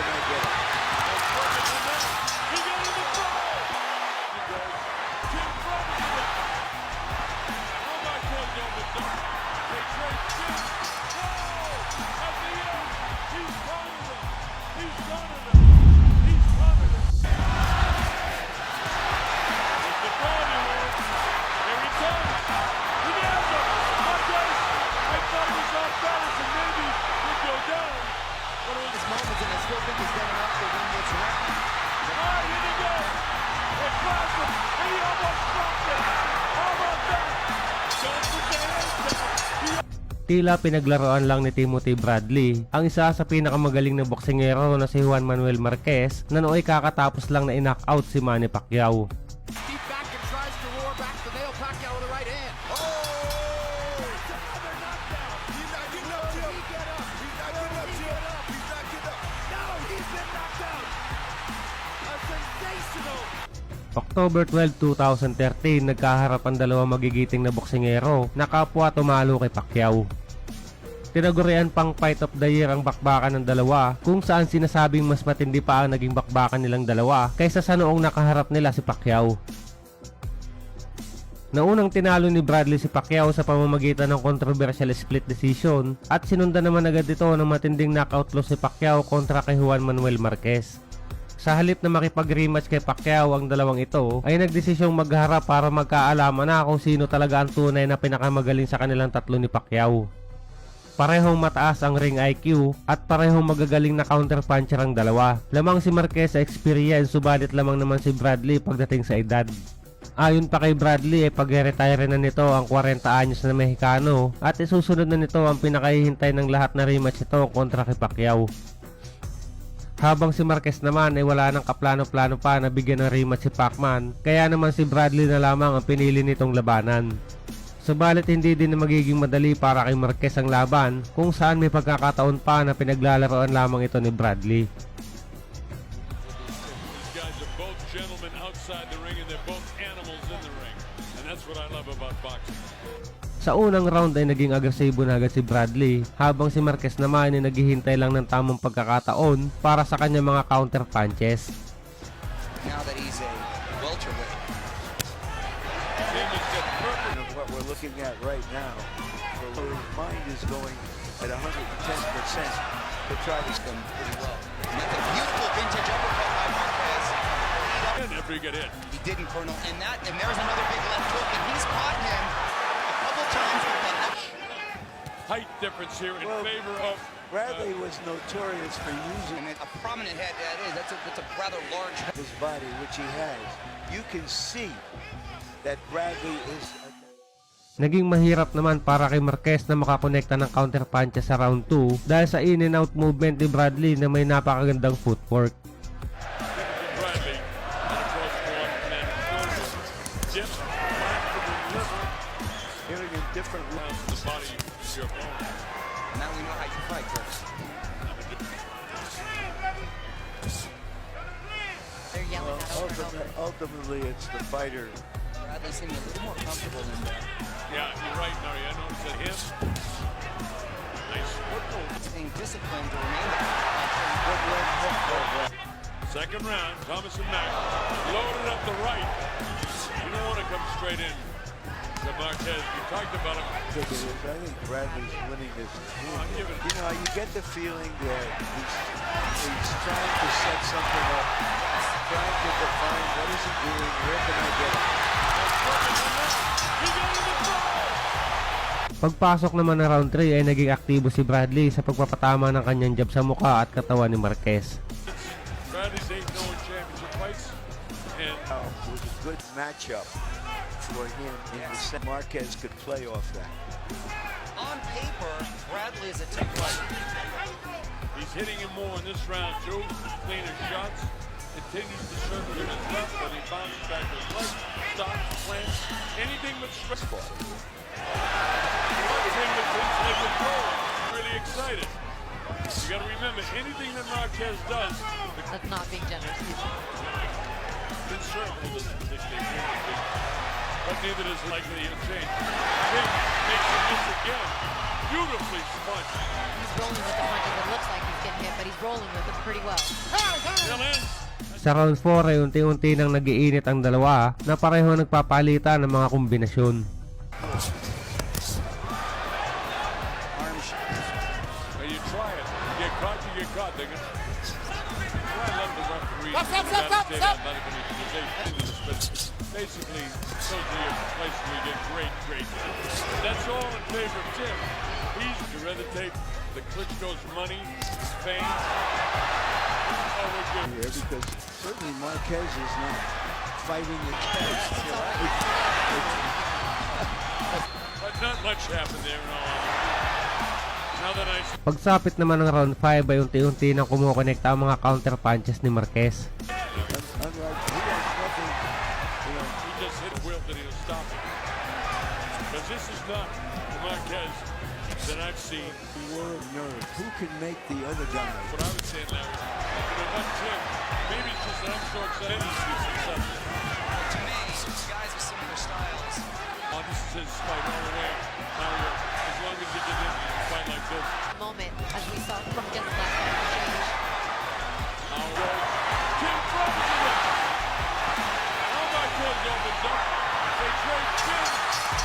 can I get it? He got in the front. He goes. Jim Brown. Oh my God, no, but no. They trade Jim. Oh, at the end, he's running them. He's running them. He's running them. It's the body win. Here he comes. He nails him. Marquez. I thought he was off balance and maybe he'd go down. But it was His moments, and I still think he's getting up for when it's right. all right, here they go. It grabs him, and he almost dropped it. How about that? Don't put their hands down. Tila pinaglaruan lang ni Timothy Bradley ang isa sa pinakamagaling na boksingero na si Juan Manuel Marquez na nooy kakatapos lang na i-knockout si Manny Pacquiao. Deep back and tries to roar back to nail Pacquiao with the right hand. Oh! It's another knockdown. He's not getting up, Jim. He's not getting up, Jim. He's not getting up. No, he's been knocked out. A sensational. October 12, 2013, nagkaharap ang dalawang magigiting na boksingero na kapwa tumalo kay Pacquiao. Tinagurian pang Fight of the Year ang bakbakan ng dalawa, kung saan sinasabing mas matindi pa ang naging bakbakan nilang dalawa kaysa sa noong nakaharap nila si Pacquiao. Naunang tinalo ni Bradley si Pacquiao sa pamamagitan ng controversial split decision at sinundan naman agad ito ng matinding knockout loss si Pacquiao kontra kay Juan Manuel Marquez. Sa halip na makipag-rematch kay Pacquiao, ang dalawang ito ay nagdesisyong magharap para magkaalaman na kung sino talaga ang tunay na pinakamagaling sa kanilang tatlo ni Pacquiao. Parehong mataas ang ring IQ at parehong magagaling na counterpuncher ang dalawa. Lamang si Marquez sa experience, subalit lamang naman si Bradley pagdating sa edad. Ayon pa kay Bradley ay pag-retire na nito ang 40 anyos na Mexicano at isusunod na nito ang pinakahihintay ng lahat na rematch ito kontra kay Pacquiao. Habang si Marquez naman ay wala nang kaplano-plano pa na bigyan ng rematch si Pacman, kaya naman si Bradley na lamang ang pinili nitong labanan. Subalit hindi din na magiging madali para kay Marquez ang laban kung saan may pagkakataon pa na pinaglalaroan lamang ito ni Bradley. These guys are both gentlemen outside the ring and they're both animals in the ring. And that's what I love about boxing. Sa unang round ay naging agresibo na agad si Bradley, habang si Marquez naman ay naghihintay lang ng tamang pagkakataon para sa kanyang mga counter punches. Now that he's a welterweight. Of what we're looking at right now. So his mind is going at 110% to try to Done pretty well. And that's a beautiful vintage uppercut by Marquez. After you get hit. He didn't, Colonel. And there's another big left hook, and he's caught him a couple times with that. Height difference here in favor of Bradley was notorious for using And a prominent head that is. That's a rather large head. his body, which he has. You can see that Bradley is Naging mahirap naman para kay Marquez na makakonekta ng counter punches sa round 2 dahil sa in and out movement ni Bradley na may napakagandang footwork. Bradley. And across one and Jim trying to deliver hearing in different around the body of your opponent. Now we know how you fight, Chris. They're yelling that over and over. ultimately it's the fighter. Bradley seemed a little more comfortable than that. Yeah, you're right, Murray. I noticed that him. Nice football. He's being disciplined to remain there. Second round, Thomas and Mack loaded up the right. You don't want to come straight in to Marquez. We talked about him. I think Bradley's winning this. I'm giving it. You know, you get the feeling that he's trying to set something up, trying to define what is he doing, where can I get it? He got in the front. Pagpasok naman ng round 3 ay naging aktibo si Bradley sa pagpapatama ng kanyang jab sa mukha at katawan ni Marquez. Bradley's 8-0 championship fights. And It was a good matchup for him in the set. Marquez could play off that. On paper, Bradley is a tough fighter. he's hitting him more in this round, too. Cleaner shots. Continues to circle in his left, but he bounces back to his right. Stops, plants, anything but stressful. Anything that brings him control. Really excited. You got to remember, anything that Marquez does, That's not being generous. been circled in this case. But neither is likely to change. King makes a miss again. beautifully spun. He's rolling with the punches. It looks like he's getting hit, but he's rolling with them pretty well. Still in. Sa round 4 ay unti-unti nang nagiinit ang dalawa na pareho nagpapalitan ng mga kombinasyon. Now you try it. You get caught, you get caught. They're gonna... Well, I love the referee. Basically, shows you a place where you get great. That's all in favor of Tim. He's to rather take the Klitschko's money, fame. Oh, we're good. Here because certainly Marquez is not fighting the best. But not much happened there in all honesty. Now that I Pagsapit naman ng round 5 ay unti-unti nang kumukonekta ang mga counter punches ni Marquez. Unlike he has nothing, you know. he just hit Will that he'll stop it. Because this is not the Marquez that I've seen. War of nerve. Who can make the other guy? What I would say, Larry, not Tim. Maybe it's just that I'm so excited to see success. To me, these guys with similar styles. Oh, this is his fight all the way. Mario, as long as he can fight like this. Moment, as we saw from against the last time, change. Now goes Tim Robinson. Oh my God, opens up. They trade Tim.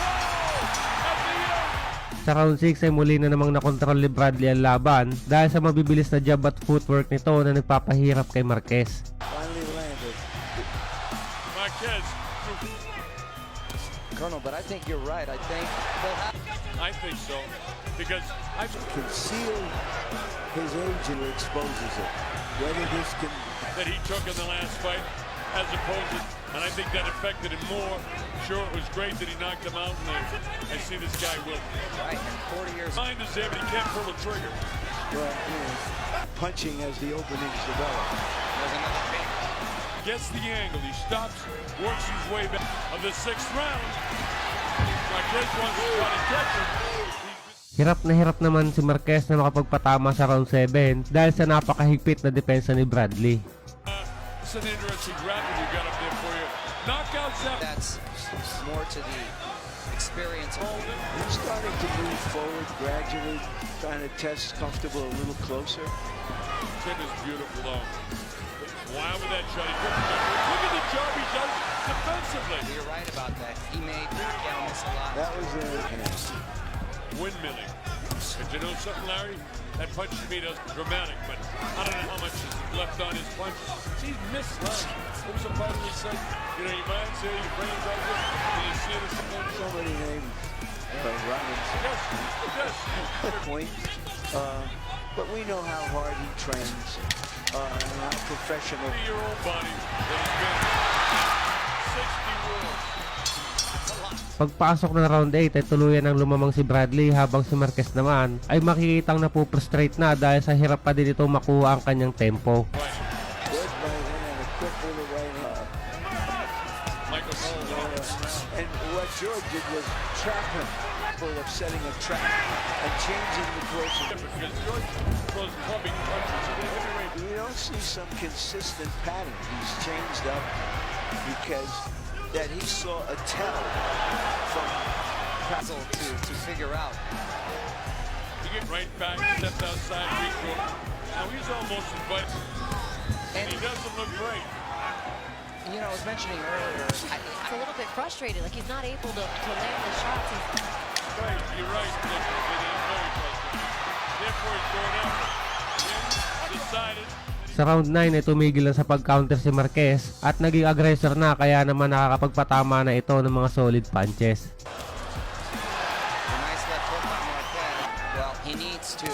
Whoa! At the end. Sa round 6 ay muli na namang nakontrol ni Bradley ang laban dahil sa mabibilis na jab at footwork nito na nagpapahirap kay Marquez. Finally landed. Marquez. Colonel, but I think you're right. I think they'll have... I think so. Because I Conceal his age and exposes it. Whether this can that he took in the last fight as opposed to, and I think that affected him more. Sure, it was great that he knocked him out, and I see this guy will. Right, and 40 years... Mind is there, but he can't pull the trigger. well, you know, punching as the openings develop. There's another big... Gets the angle, he stops, works his way back of the 6th round. Marquez wants to try to catch him. Hirap naman si Marquez na makapagpatama sa round 7 dahil sa napakahigpit na depensa ni Bradley. It's an interesting graphic you got up there for you. Knockouts out. That's more to the experience. He's starting to move forward gradually, trying to test comfortable a little closer. Tim is beautiful though. Wow with that shot. Look at the job he does defensively. You're right about that. He made Pacquiao miss a lot. That was a Windmilling. And you know something, Larry? That punch to me does dramatic, but I don't know how much is left on his punches. He's missed left. There was a fighter who said, you know, your mind's there, your brain's out there, and you see this again. somebody named Rollins. Yes. Point. But we know how hard he trains and how professional. 30-year-old body that has been 60 wars. Pagpasok ng round 8 ay tuluyan ng lumamang si Bradley habang si Marquez naman ay makikitang napuprostrate na dahil sa hirap pa din ito makuha ang kanyang tempo. Good right hand and a quick little right hand. Michael And what George did was trap him, full of setting a trap and changing the course. because George throws clubbing punches at the heavyweight. You don't see some consistent pattern. He's changed up because that he saw a tell from Puzzle to figure out. He get right back, stepped outside, regroup. Now he's almost invited. And he doesn't look great. You know, I was mentioning earlier, It's a little bit frustrated, like he's not able to land the shots. Right, you're right. It is very frustrating. Therefore, he's going up. Tim decided. Sa round 9 ay tumigil na sa pag-counter si Marquez at naging aggressor na kaya naman nakakapagpatama na ito ng mga solid punches. a nice left hook by Marquez. Well, he needs to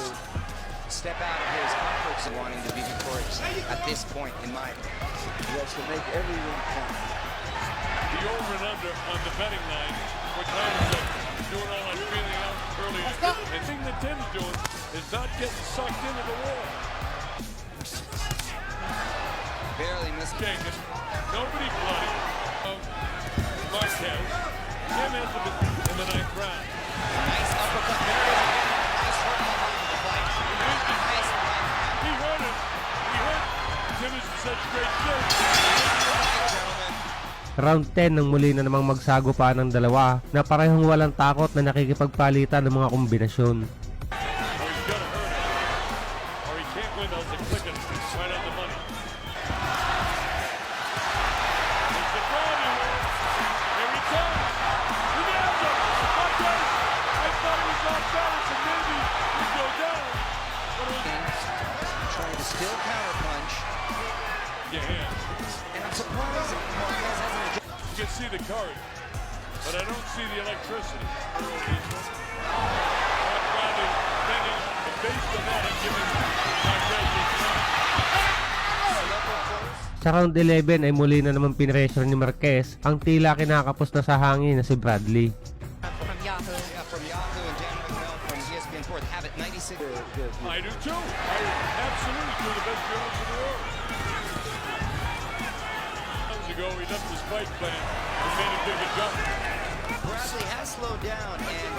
step out of his comfort zone wanting to be victorious at this point in my opinion. he has to make everyone count. The over and under on the betting line, what Tom said, doing all that feeling out early. And the thing that Tim's doing is not getting sucked into the war. Barely missed. Jenkins, nobody bloody of Marquez. Tim has in the 9th round. Nice uppercut. There it is again. Nice hook on the fight. Nice right. He hurt him. He hurt. Tim is in such great shape. Gentlemen, Round 10 nang muli na namang magsagupa ng dalawa na parehong walang takot na nakikipagpalitan ng mga kombinasyon. Or he's gonna hurt him. Or he can't win those and click it right on the money. It's the Brownie win. Here he comes. He nails it. Okay. I thought he was off balance and maybe he'd go down. But it was Trying to still counterpunch. your hand. And I'm surprised that Marquez hasn't adjusted. You can see the card, but I don't see the electricity. Mark Brownie thinking, based on that, I'm giving Marquez his shot. Sa round 11 ay muli na naman pinressure ni Marquez ang tila kinakapos na sa hangin na si Bradley. From Yahoo. Yeah, from Yahoo and Dan McMillan from ESPN4. Have it 96. I do too. I absolutely do the best journalist in the world. Months ago, he left his fight plan and made a big adjustment. Bradley has slowed down and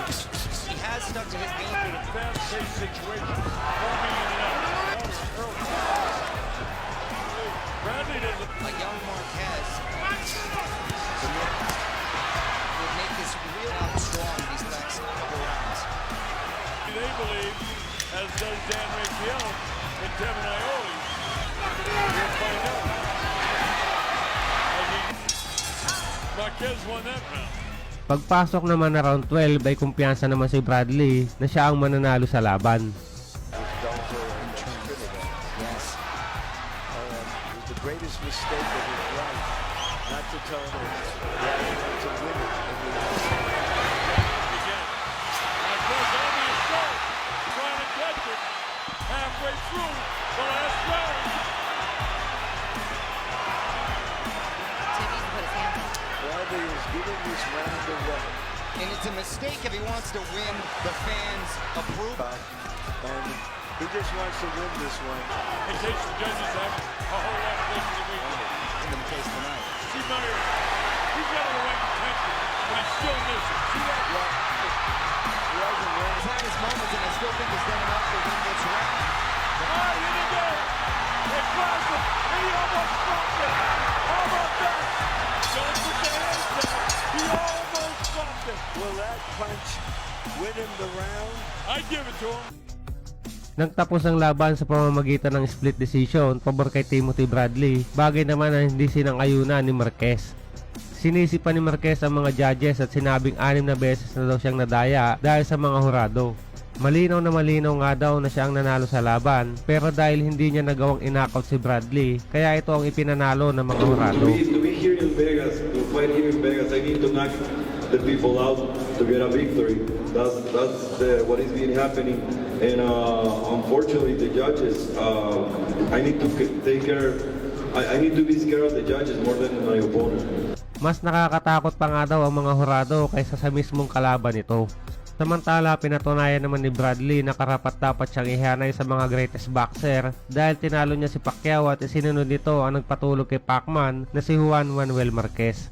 he has stuck to his game. In a fast-paced situation, forming in and out. Early. Bradley doesn't. A young Marquez would make this real out strong these next couple rounds. They believe, as does Dan Rafael and Devin Ioli. We'll find out. Marquez won that round. Pagpasok naman na round 12 ay kumpiyansa naman si Bradley na siya ang mananalo sa laban. Yes. The greatest mistake of his life, not to tell him to win it. Again. Marquez on the assault, trying to catch it halfway through the last round. Timmy's put his hands up. Bradley is giving this round away. And it's a mistake if he wants to win the fans' approval. And he just wants to win this one. In case the judges have a whole lot of things to week. It's been the case tonight. See Meyer, he's got the right intention, but he still misses. See that? He hasn't won. He's had his moments, and I still think he's done enough to win this round. Ah, here they go. They cross it, and he almost dropped it. How about that? Don't put the hands down. He almost dropped it. Will that punch win him the round? I give it to him. Nagtapos ang laban sa pamamagitan ng split decision pabor kay Timothy Bradley, bagay naman na hindi sinang-ayunan ni Marquez. Sinisi pa ni Marquez ang mga judges at sinabing 6 na beses na daw siyang nadaya dahil sa mga hurado. Malinaw na malinaw nga daw na siya ang nanalo sa laban, pero dahil hindi niya nagawang in-knockout si Bradley, kaya ito ang ipinanalo ng mga hurado. To be here in Vegas, to fight here in Vegas, I need to knock the people out to get a victory. That's what is been happening. And unfortunately, the judges, I need to take care. I need to be scared of the judges more than my opponent. Mas nakakatakot pa nga daw ang mga hurado kaysa sa mismong kalaban nito. Samantala, pinatunayan naman ni Bradley na karapat-dapat siyang ihanay sa mga greatest boxer dahil tinalo niya si Pacquiao at isinunod nito ang nagpatulog kay Pacman na si Juan Manuel Marquez.